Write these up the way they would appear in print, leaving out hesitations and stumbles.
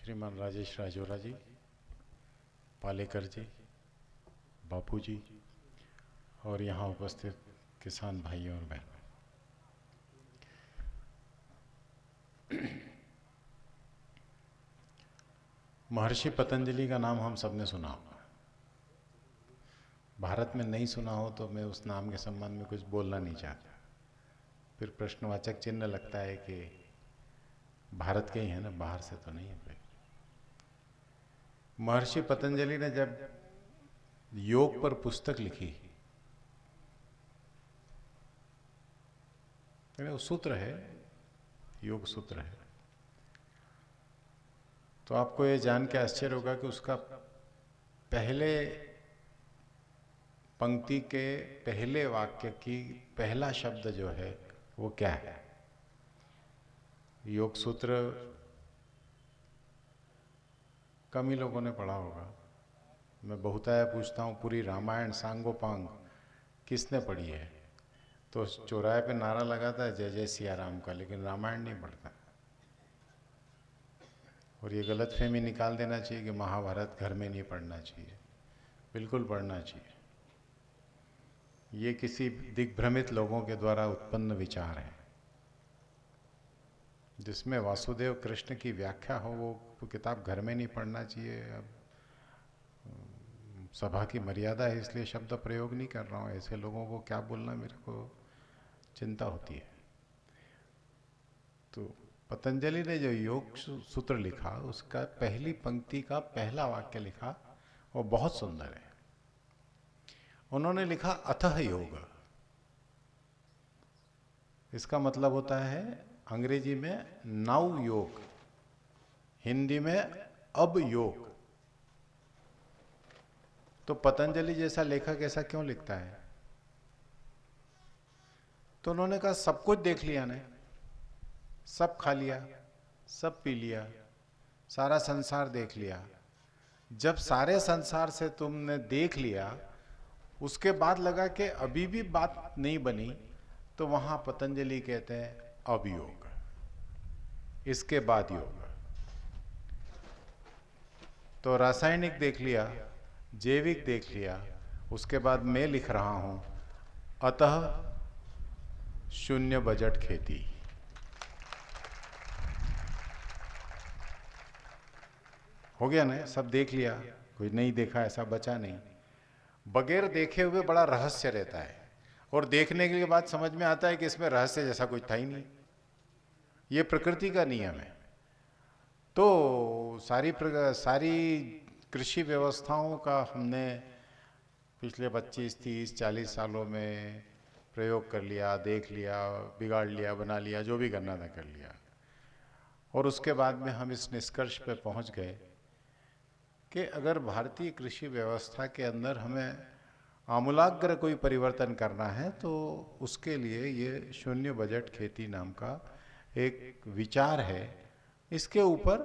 श्रीमान राजेश राजोरा जी, पालेकर जी, बापू जी और यहाँ उपस्थित किसान भाइयों और बहनों, महर्षि पतंजलि का नाम हम सब ने सुना होगा। भारत में नहीं सुना हो तो मैं उस नाम के संबंध में कुछ बोलना नहीं चाहता, फिर प्रश्नवाचक चिन्ह लगता है कि भारत के ही है ना, बाहर से तो नहीं है कोई। महर्षि पतंजलि ने जब योग पर पुस्तक लिखी, वो सूत्र है, योग सूत्र है, तो आपको ये जान के आश्चर्य होगा कि उसका पहले पंक्ति के पहले वाक्य की पहला शब्द जो है वो क्या है। योग सूत्र कम ही लोगों ने पढ़ा होगा। मैं बहुतायत पूछता हूँ, पूरी रामायण सांगोपांग किसने पढ़ी है? तो चौराहे पे नारा लगाता है जय जय सिया राम का, लेकिन रामायण नहीं पढ़ता। और ये गलतफहमी निकाल देना चाहिए कि महाभारत घर में नहीं पढ़ना चाहिए, बिल्कुल पढ़ना चाहिए। ये किसी दिग्भ्रमित लोगों के द्वारा उत्पन्न विचार है। जिसमें वासुदेव कृष्ण की व्याख्या हो वो किताब घर में नहीं पढ़ना चाहिए। अब सभा की मर्यादा है, इसलिए शब्द प्रयोग नहीं कर रहा हूँ। ऐसे लोगों को क्या बोलना मेरे को चिंता होती है। तो पतंजलि ने जो योग सूत्र लिखा, उसका पहली पंक्ति का पहला वाक्य लिखा, वो बहुत सुंदर है। उन्होंने लिखा अथः योग। इसका मतलब होता है अंग्रेजी में नाउ योग, हिंदी में अब योग। तो पतंजलि जैसा लेखक ऐसा क्यों लिखता है? तो उन्होंने कहा सब कुछ देख लिया ने, सब खा लिया, सब पी लिया, सारा संसार देख लिया। जब सारे संसार से तुमने देख लिया, उसके बाद लगा कि अभी भी बात नहीं बनी, तो वहां पतंजलि कहते हैं अब योग, इसके बाद योग। तो रासायनिक देख लिया, जैविक देख लिया, उसके बाद मैं लिख रहा हूं अतः शून्य बजट खेती। हो गया ना, सब देख लिया, कोई नहीं देखा ऐसा बचा नहीं। बगैर देखे हुए बड़ा रहस्य रहता है, और देखने के बाद समझ में आता है कि इसमें रहस्य जैसा कुछ था ही नहीं। ये प्रकृति का नियम है। तो सारी कृषि व्यवस्थाओं का हमने पिछले 25, 30, 40 सालों में प्रयोग कर लिया, देख लिया, बिगाड़ लिया, बना लिया, जो भी करना था कर लिया। और उसके बाद में हम इस निष्कर्ष पे पहुंच गए कि अगर भारतीय कृषि व्यवस्था के अंदर हमें आमूलाग्र कोई परिवर्तन करना है, तो उसके लिए ये शून्य बजट खेती नाम का एक विचार है। इसके ऊपर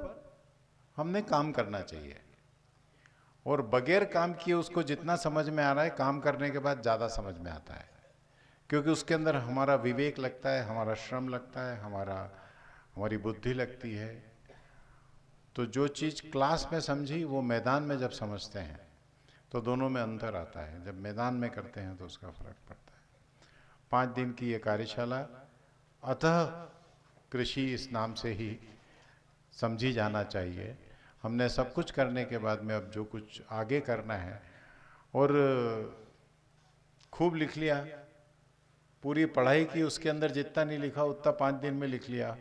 हमने काम करना चाहिए, और बगैर काम किए उसको जितना समझ में आ रहा है, काम करने के बाद ज़्यादा समझ में आता है, क्योंकि उसके अंदर हमारा विवेक लगता है, हमारा श्रम लगता है, हमारी बुद्धि लगती है। तो जो चीज़ क्लास में समझी वो मैदान में जब समझते हैं तो दोनों में अंतर आता है। जब मैदान में करते हैं तो उसका फर्क पड़ता है। 5 दिन की ये कार्यशाला अतः कृषि इस नाम से ही समझी जाना चाहिए। हमने सब कुछ करने के बाद में अब जो कुछ आगे करना है, और खूब लिख लिया, पूरी पढ़ाई की, उसके अंदर जितना नहीं लिखा उतना 5 दिन में लिख लिया।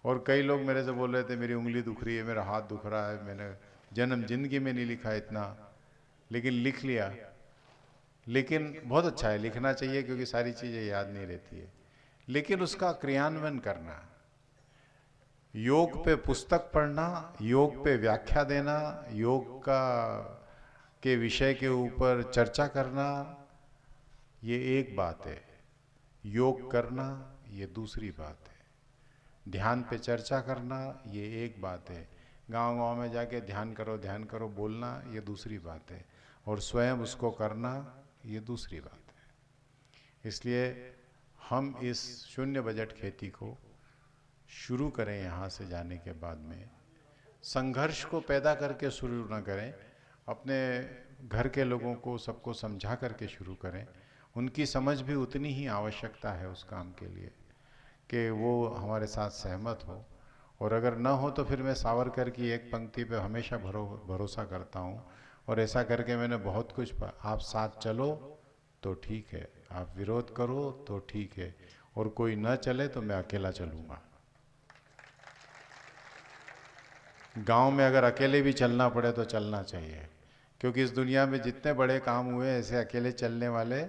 और कई लोग मेरे से बोल रहे थे मेरी उंगली दुख रही है, मेरा हाथ दुख रहा है, मैंने जिंदगी में नहीं लिखा इतना, लेकिन लिख लिया। लेकिन बहुत अच्छा है, लिखना चाहिए, क्योंकि सारी चीज़ें याद नहीं रहती है। लेकिन उसका क्रियान्वयन करना, योग पे पुस्तक पढ़ना, योग पे व्याख्या देना, योग का के विषय के ऊपर चर्चा करना, ये एक बात है। योग करना ये दूसरी बात है। ध्यान पे चर्चा करना ये एक बात है। गांव-गांव में जाके ध्यान करो बोलना ये दूसरी बात है। और स्वयं उसको करना ये दूसरी बात है। इसलिए हम इस शून्य बजट खेती को शुरू करें यहाँ से जाने के बाद में, संघर्ष को पैदा करके शुरू ना करें, अपने घर के लोगों को सबको समझा करके शुरू करें। उनकी समझ भी उतनी ही आवश्यकता है उस काम के लिए कि वो हमारे साथ सहमत हो। और अगर ना हो तो फिर मैं सावरकर की एक पंक्ति पे हमेशा भरोसा करता हूँ, और ऐसा करके मैंने बहुत कुछ आप साथ चलो तो ठीक है, आप विरोध करो तो ठीक है, और कोई न चले तो मैं अकेला चलूँगा। गांव में अगर अकेले भी चलना पड़े तो चलना चाहिए, क्योंकि इस दुनिया में जितने बड़े काम हुए ऐसे अकेले चलने वाले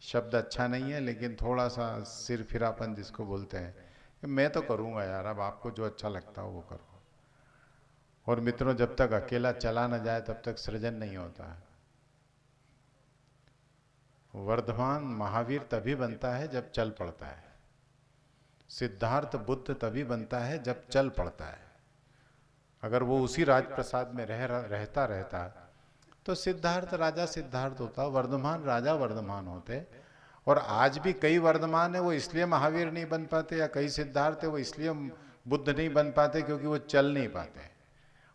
शब्द अच्छा नहीं है, लेकिन थोड़ा सा सिर फिरापन जिसको बोलते हैं कि मैं तो करूँगा यार, अब आपको जो अच्छा लगता हो वो करो। और मित्रों, जब तक अकेला चला न जाए तब तक सृजन नहीं होता है। वर्धमान महावीर तभी बनता है जब चल पड़ता है। सिद्धार्थ बुद्ध तभी बनता है जब चल पड़ता है। अगर वो उसी राजप्रसाद में रहता तो सिद्धार्थ राजा सिद्धार्थ होता, वर्धमान राजा वर्धमान होते। और आज भी कई वर्धमान है वो इसलिए महावीर नहीं बन पाते, या कई सिद्धार्थ है वो इसलिए बुद्ध नहीं बन पाते क्योंकि वो चल नहीं पाते,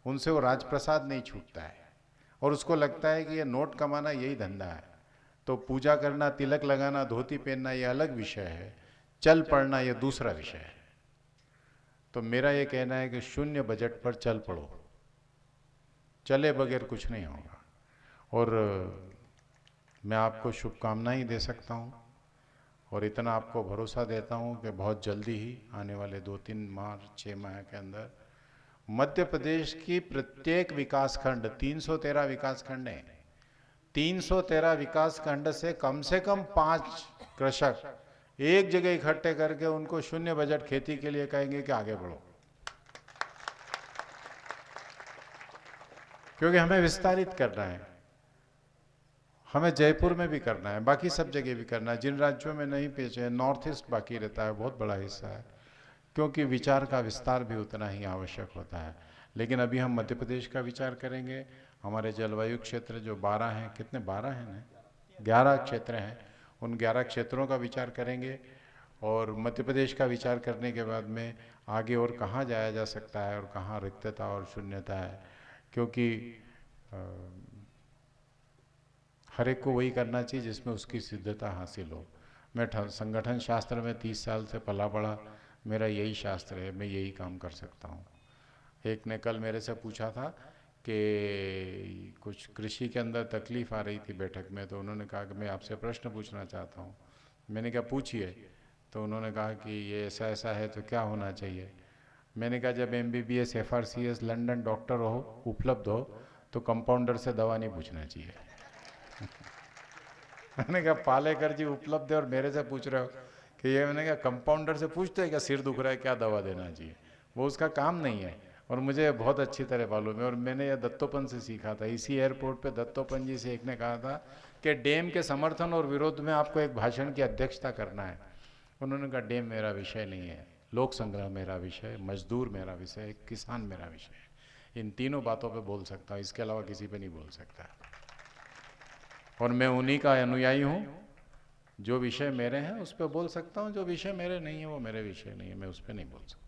उनसे वो राजप्रसाद नहीं छूटता है। और उसको लगता है कि ये नोट कमाना यही धंधा है, तो पूजा करना, तिलक लगाना, धोती पहनना ये अलग विषय है, चल पड़ना ये दूसरा विषय है। तो मेरा ये कहना है कि शून्य बजट पर चल पड़ो, चले बगैर कुछ नहीं होगा। और मैं आपको शुभकामनाएं दे सकता हूँ, और इतना आपको भरोसा देता हूँ कि बहुत जल्दी ही आने वाले 2-3 माह 6 माह के अंदर मध्य प्रदेश की प्रत्येक विकासखंड, 313 विकासखंड हैं, 313 विकासखंड से कम 5 कृषक एक जगह इकट्ठे करके उनको शून्य बजट खेती के लिए कहेंगे कि आगे बढ़ो, क्योंकि हमें विस्तारित करना है। हमें जयपुर में भी करना है, बाकी सब जगह भी करना है। जिन राज्यों में नहीं पहुंचे, नॉर्थ ईस्ट बाकी रहता है, बहुत बड़ा हिस्सा है, क्योंकि विचार का विस्तार भी उतना ही आवश्यक होता है। लेकिन अभी हम मध्य प्रदेश का विचार करेंगे। हमारे जलवायु क्षेत्र जो 12 हैं, कितने 12 हैं ना, 11 क्षेत्र हैं, उन 11 क्षेत्रों का विचार करेंगे। और मध्य प्रदेश का विचार करने के बाद में आगे और कहाँ जाया जा सकता है और कहाँ रिक्तता और शून्यता है, क्योंकि हर एक को वही करना चाहिए जिसमें उसकी सिद्धता हासिल हो। मैं संगठन शास्त्र में 30 साल से पला बड़ा, मेरा यही शास्त्र है, मैं यही काम कर सकता हूँ। एक ने कल मेरे से पूछा था कि कुछ कृषि के अंदर तकलीफ आ रही थी बैठक में, तो उन्होंने कहा कि मैं आपसे प्रश्न पूछना चाहता हूँ। मैंने कहा पूछिए। तो उन्होंने कहा कि ये ऐसा ऐसा है तो क्या होना चाहिए। मैंने कहा जब MBBS FRCS लंदन डॉक्टर हो उपलब्ध हो तो कंपाउंडर से दवा नहीं पूछना चाहिए। मैंने कहा पालेकर जी उपलब्ध है और मेरे से पूछ रहे हो कि ये, मैंने कहा कंपाउंडर से पूछते हैं क्या सिर दुख रहा है क्या दवा देना चाहिए, वो उसका काम नहीं है। और मुझे बहुत अच्छी तरह मालूम है, और मैंने ये दत्तोपंत से सीखा था। इसी एयरपोर्ट पे दत्तोपंत जी से एक ने कहा था कि डैम के समर्थन और विरोध में आपको एक भाषण की अध्यक्षता करना है। उन्होंने कहा डैम मेरा विषय नहीं है, लोक संग्रह मेरा विषय है, मजदूर मेरा विषय है, किसान मेरा विषय है। इन तीनों बातों पे बोल सकता हूँ, इसके अलावा किसी पे नहीं बोल सकता। और मैं उन्हीं का अनुयायी हूँ, जो विषय मेरे हैं उस पर बोल सकता हूँ, जो विषय मेरे नहीं है वो मेरे विषय नहीं है, मैं उस पर नहीं बोल सकता।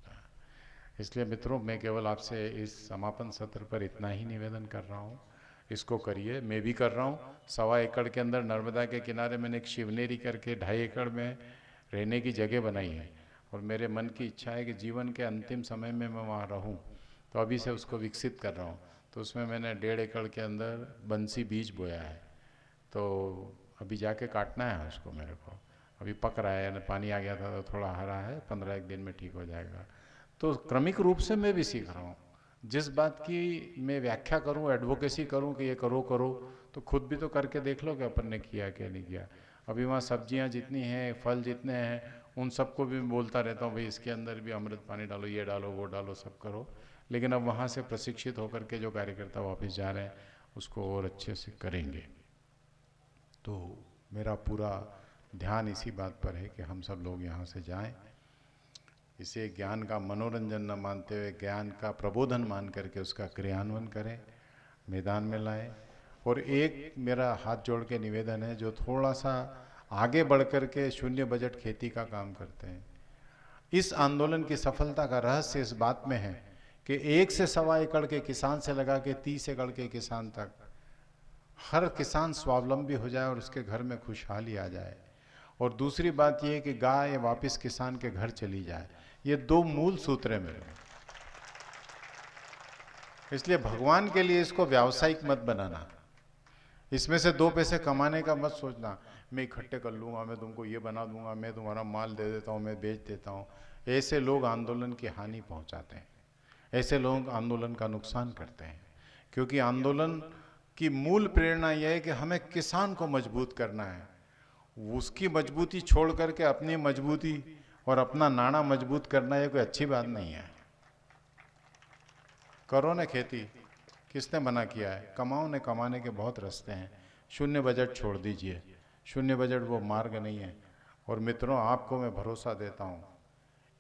इसलिए मित्रों, मैं केवल आपसे इस समापन सत्र पर इतना ही निवेदन कर रहा हूँ, इसको करिए। मैं भी कर रहा हूँ। 1.25 एकड़ के अंदर नर्मदा के किनारे मैंने एक शिवनेरी करके 2.5 एकड़ में रहने की जगह बनाई है, और मेरे मन की इच्छा है कि जीवन के अंतिम समय में मैं वहाँ रहूँ, तो अभी से उसको विकसित कर रहा हूँ। तो उसमें मैंने 1.5 एकड़ के अंदर बंसी बीज बोया है, तो अभी जाके काटना है उसको मेरे को। अभी पक रहा है, यानी पानी आ गया था तो थोड़ा हरा है, 15 दिन में ठीक हो जाएगा। तो क्रमिक रूप से मैं भी सीख रहा हूँ। जिस बात की मैं व्याख्या करूँ, एडवोकेसी करूँ कि ये करो करो, तो खुद भी तो करके देख लो कि अपन ने किया क्या नहीं किया। अभी वहाँ सब्जियाँ जितनी हैं, फल जितने हैं, उन सबको भी बोलता रहता हूँ भाई इसके अंदर भी अमृत पानी डालो, ये डालो, वो डालो, सब करो। लेकिन अब वहाँ से प्रशिक्षित होकर के जो कार्यकर्ता वापस जा रहे हैं उसको और अच्छे से करेंगे। तो मेरा पूरा ध्यान इसी बात पर है कि हम सब लोग यहाँ से जाएं, इसे ज्ञान का मनोरंजन न मानते हुए ज्ञान का प्रबोधन मान करके उसका क्रियान्वयन करें, मैदान में लाएं। और एक मेरा हाथ जोड़ के निवेदन है, जो थोड़ा सा आगे बढ़ कर के शून्य बजट खेती का काम करते हैं, इस आंदोलन की सफलता का रहस्य इस बात में है कि 1 से सवा एकड़ के किसान से लगा के 30 एकड़ के किसान तक हर किसान स्वावलंबी हो जाए और उसके घर में खुशहाली आ जाए। और दूसरी बात यह कि गाय वापस किसान के घर चली जाए। ये 2 मूल सूत्र हैं मेरे। इसलिए भगवान के लिए इसको व्यावसायिक मत बनाना। इसमें से 2 पैसे कमाने का मत सोचना, मैं इकट्ठे कर लूँगा, मैं तुमको ये बना दूंगा, मैं तुम्हारा माल दे देता हूँ, मैं बेच देता हूँ। ऐसे लोग आंदोलन की हानि पहुँचाते हैं, ऐसे लोग आंदोलन का नुकसान करते हैं। क्योंकि आंदोलन की मूल प्रेरणा यह है कि हमें किसान को मजबूत करना है। उसकी मजबूती छोड़ करके अपनी मजबूती और अपना नाड़ा मजबूत करना ये कोई अच्छी बात नहीं है। करो ने खेती, किसने मना किया है? कमाओ ने, कमाने के बहुत रास्ते हैं। शून्य बजट छोड़ दीजिए, शून्य बजट वो मार्ग नहीं है। और मित्रों, आपको मैं भरोसा देता हूँ,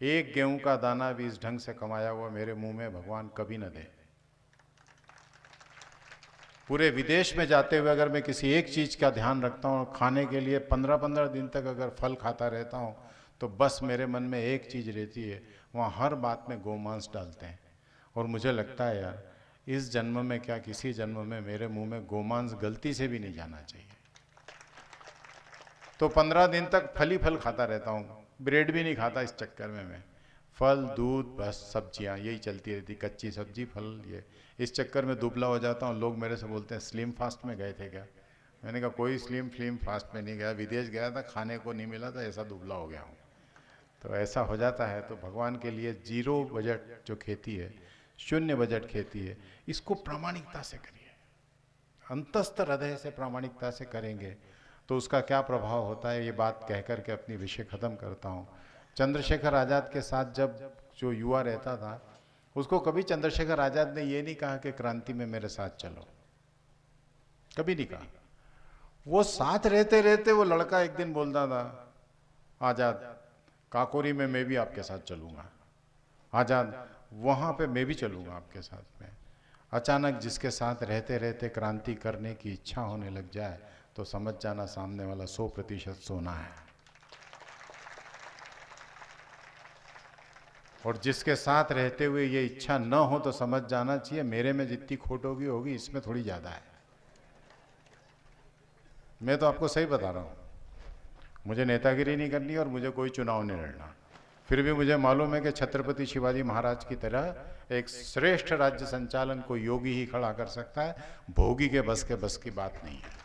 एक गेहूं का दाना भी इस ढंग से कमाया हुआ मेरे मुंह में भगवान कभी न दे। पूरे विदेश में जाते हुए अगर मैं किसी एक चीज़ का ध्यान रखता हूँ, खाने के लिए 15-15 दिन तक अगर फल खाता रहता हूँ, तो बस मेरे मन में एक चीज़ रहती है, वहाँ हर बात में गोमांस डालते हैं। और मुझे लगता है यार, इस जन्म में क्या किसी जन्म में मेरे मुंह में गोमांस गलती से भी नहीं जाना चाहिए। तो 15 दिन तक फल ही फल खाता रहता हूँ, ब्रेड भी नहीं खाता इस चक्कर में मैं। फल, दूध, बस सब्जियाँ यही चलती रहती, कच्ची सब्जी, फल, ये। इस चक्कर में दुबला हो जाता हूँ। लोग मेरे से बोलते हैं स्लिम फास्ट में गए थे क्या? मैंने कहा कोई स्लिम फास्ट में नहीं गया, विदेश गया था, खाने को नहीं मिला था, ऐसा दुबला हो गया हूँ। तो ऐसा हो जाता है। तो भगवान के लिए 0 बजट जो खेती है, शून्य बजट खेती है, इसको प्रामाणिकता से करिए, अंतस्थ हृदय से प्रामाणिकता से करेंगे तो उसका क्या प्रभाव होता है, ये बात कह करके अपनी विषय खत्म करता हूँ। चंद्रशेखर आज़ाद के साथ जब जो युवा रहता था, उसको कभी चंद्रशेखर आज़ाद ने ये नहीं कहा कि क्रांति में मेरे साथ चलो, कभी नहीं कहा। वो साथ रहते रहते वो लड़का एक दिन बोलता था, आज़ाद काकोरी में मैं भी आपके साथ चलूँगा, आज़ाद वहाँ पे मैं भी चलूँगा आपके साथ में। अचानक जिसके साथ रहते रहते क्रांति करने की इच्छा होने लग जाए तो समझ जाना सामने वाला 100% सोना है। और जिसके साथ रहते हुए ये इच्छा न हो तो समझ जाना चाहिए मेरे में जितनी खोट होगी इसमें थोड़ी ज़्यादा है। मैं तो आपको सही बता रहा हूँ, मुझे नेतागिरी नहीं करनी और मुझे कोई चुनाव नहीं लड़ना। फिर भी मुझे मालूम है कि छत्रपति शिवाजी महाराज की तरह एक श्रेष्ठ राज्य संचालन को योगी ही खड़ा कर सकता है, भोगी के बस की बात नहीं है।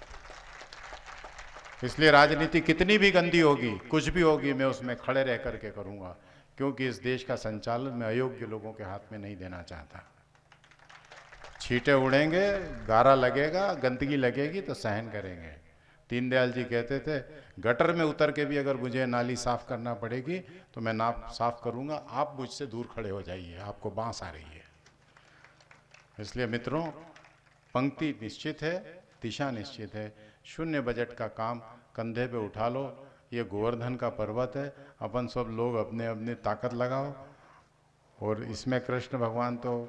इसलिए राजनीति कितनी भी गंदी होगी, कुछ भी होगी, मैं उसमें खड़े रह करके करूँगा, क्योंकि इस देश का संचालन मैं अयोग्य लोगों के हाथ में नहीं देना चाहता। छींटे उड़ेंगे, गारा लगेगा, गंदगी लगेगी तो सहन करेंगे। दीनदयाल जी कहते थे, गटर में उतर के भी अगर मुझे नाली साफ करना पड़ेगी तो मैं नाप साफ करूंगा, आप मुझसे दूर खड़े हो जाइए, आपको बांस आ रही है। इसलिए मित्रों, पंक्ति निश्चित है, दिशा निश्चित है। शून्य बजट का काम कंधे पे उठा लो, ये गोवर्धन का पर्वत है, अपन सब लोग अपने अपनी ताकत लगाओ। और इसमें कृष्ण भगवान तो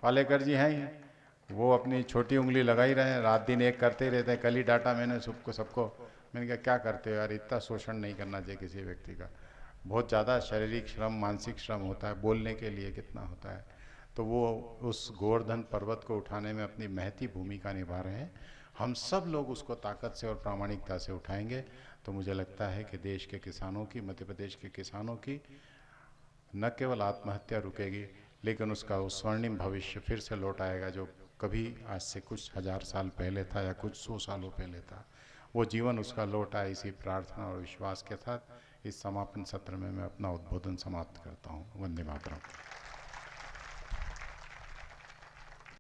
पालेकर जी हैं ही, वो अपनी छोटी उंगली लगाई रहे हैं, रात दिन एक करते ही रहते हैं। कल ही डाटा मैंने सबको, मैंने कहा क्या करते हो यार, इतना शोषण नहीं करना चाहिए किसी व्यक्ति का, बहुत ज़्यादा शारीरिक श्रम, मानसिक श्रम होता है, बोलने के लिए कितना होता है। तो वो उस गोवर्धन पर्वत को उठाने में अपनी महती भूमिका निभा रहे हैं। हम सब लोग उसको ताकत से और प्रामाणिकता से उठाएंगे तो मुझे लगता है कि देश के किसानों की, मध्य प्रदेश के किसानों की न केवल आत्महत्या रुकेगी, लेकिन उसका वो स्वर्णिम भविष्य फिर से लौट आएगा जो कभी आज से कुछ 1000 साल पहले था या कुछ 100 सालों पहले था। वो जीवन उसका लौट आए, इसी प्रार्थना और विश्वास के साथ इस समापन सत्र में मैं अपना उद्बोधन समाप्त करता हूँ। वंदे मातरम।